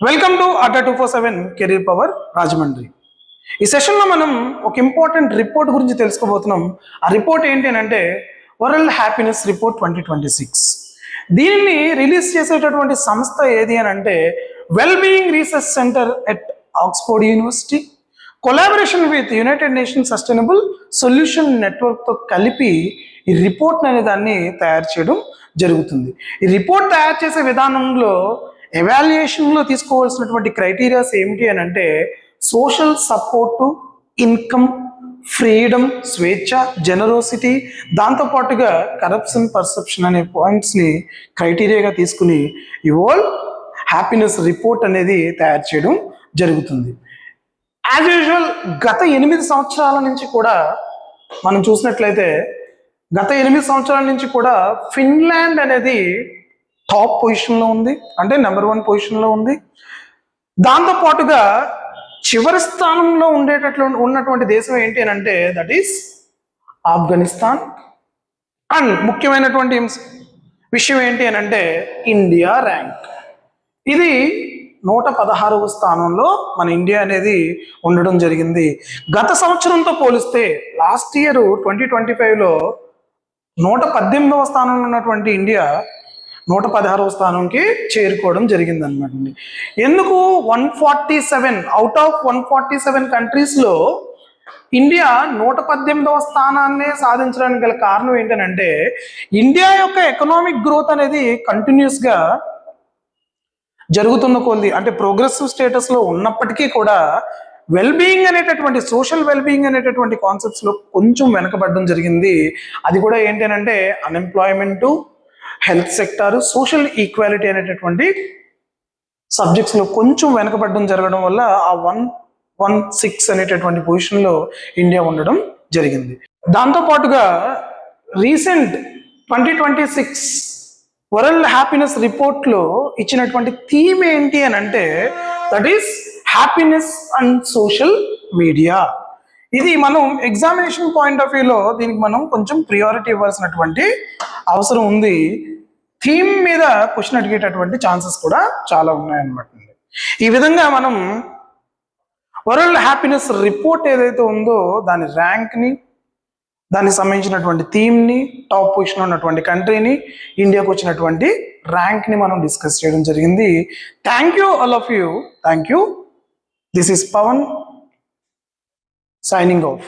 Welcome to Adda 247 career power Rajahmundry. ఈ సెషన్లో మనం ఒక ఇంపార్టెంట్ రిపోర్ట్ గురించి తెలుసుకోబోతున్నాం. ఆ రిపోర్ట్ ఏంటి అంటే వరల్డ్ హ్యాపీనెస్ రిపోర్ట్ 2026. దీనిని రిలీజ్ చేసేటటువంటి సంస్థ ఏది అని అంటే Well Being Research Centre at Oxford University collaboration with United Nations Sustainable Solution నెట్వర్క్తో కలిపి ఈ రిపోర్ట్ అనే దాన్ని తయారు చేయడం జరుగుతుంది. ఈ రిపోర్ట్ తయారు చేసే విధానంలో ఎవాల్యుయేషన్లో తీసుకోవాల్సినటువంటి క్రైటీరియాస్ ఏమిటి అని అంటే సోషల్ సపోర్టు, ఇన్కమ్, ఫ్రీడమ్, స్వేచ్ఛ, జనరోసిటీ, దాంతోపాటుగా కరప్షన్ పర్సెప్షన్ అనే పాయింట్స్ని క్రైటీరియాగా తీసుకుని ఈ వరల్డ్ హ్యాపీనెస్ రిపోర్ట్ అనేది తయారు చేయడం జరుగుతుంది. యాజ్ యూజువల్ గత 8 సంవత్సరాల నుంచి కూడా మనం చూసినట్లయితే గత 8 సంవత్సరాల నుంచి కూడా ఫిన్లాండ్ అనేది టాప్ పొజిషన్లో ఉంది, అంటే నెంబర్ 1 పొజిషన్లో ఉంది. దాంతోపాటుగా చివరి స్థానంలో ఉన్నటువంటి దేశం ఏంటి అని అంటే దట్ ఈస్ ఆఫ్ఘనిస్తాన్. అండ్ ముఖ్యమైనటువంటి విషయం ఏంటి అని అంటే ఇండియా ర్యాంక్ ఇది 116వ స్థానంలో మన ఇండియా అనేది ఉండడం జరిగింది. గత సంవత్సరంతో పోలిస్తే లాస్ట్ ఇయర్ 2025లో 118వ స్థానంలో ఉన్నటువంటి ఇండియా 116వ స్థానంకి చేరుకోవడం జరిగింది అనమాట. ఎందుకు 147 అవుట్ ఆఫ్ 147 కంట్రీస్లో ఇండియా 118వ స్థానాన్నే సాధించడానికి గల కారణం ఏంటంటే ఇండియా యొక్క ఎకనామిక్ గ్రోత్ అనేది కంటిన్యూస్గా జరుగుతున్న కొద్ది, అంటే ప్రోగ్రెసివ్ స్టేటస్లో ఉన్నప్పటికీ కూడా వెల్బీయింగ్ అనేటటువంటి సోషల్ వెల్బీయింగ్ అనేటటువంటి కాన్సెప్ట్స్లో కొంచెం వెనకబడడం జరిగింది. అది కూడా ఏంటంటే అన్ఎంప్లాయ్మెంటు, హెల్త్ సెక్టారు, సోషల్ ఈక్వాలిటీ అనేటటువంటి సబ్జెక్ట్స్లో కొంచెం వెనకబడడం జరగడం వల్ల ఆ 116 అనేటటువంటి పొజిషన్లో ఇండియా ఉండడం జరిగింది. దాంతోపాటుగా రీసెంట్ 2026 వరల్డ్ హ్యాపీనెస్ రిపోర్ట్లో ఇచ్చినటువంటి థీమ్ ఏంటి అని అంటే that is happiness and social media. ఇది మనం ఎగ్జామినేషన్ పాయింట్ ఆఫ్ వ్యూలో దీనికి మనం కొంచెం ప్రియారిటీ ఇవ్వాల్సినటువంటి అవసరం ఉంది. థీమ్ మీద క్వశ్చన్ అడిగేటటువంటి ఛాన్సెస్ కూడా చాలా ఉన్నాయన్నమాట. ఈ విధంగా మనం వరల్డ్ హ్యాపీనెస్ రిపోర్ట్ ఏదైతే ఉందో దాని ర్యాంక్ని, దానికి సంబంధించినటువంటి థీమ్ని, టాప్ పొజిషన్ ఉన్నటువంటి కంట్రీని, ఇండియాకు వచ్చినటువంటి ర్యాంక్ని మనం డిస్కస్ చేయడం జరిగింది. Thank you all of you. Thank you. This is Pavan signing off.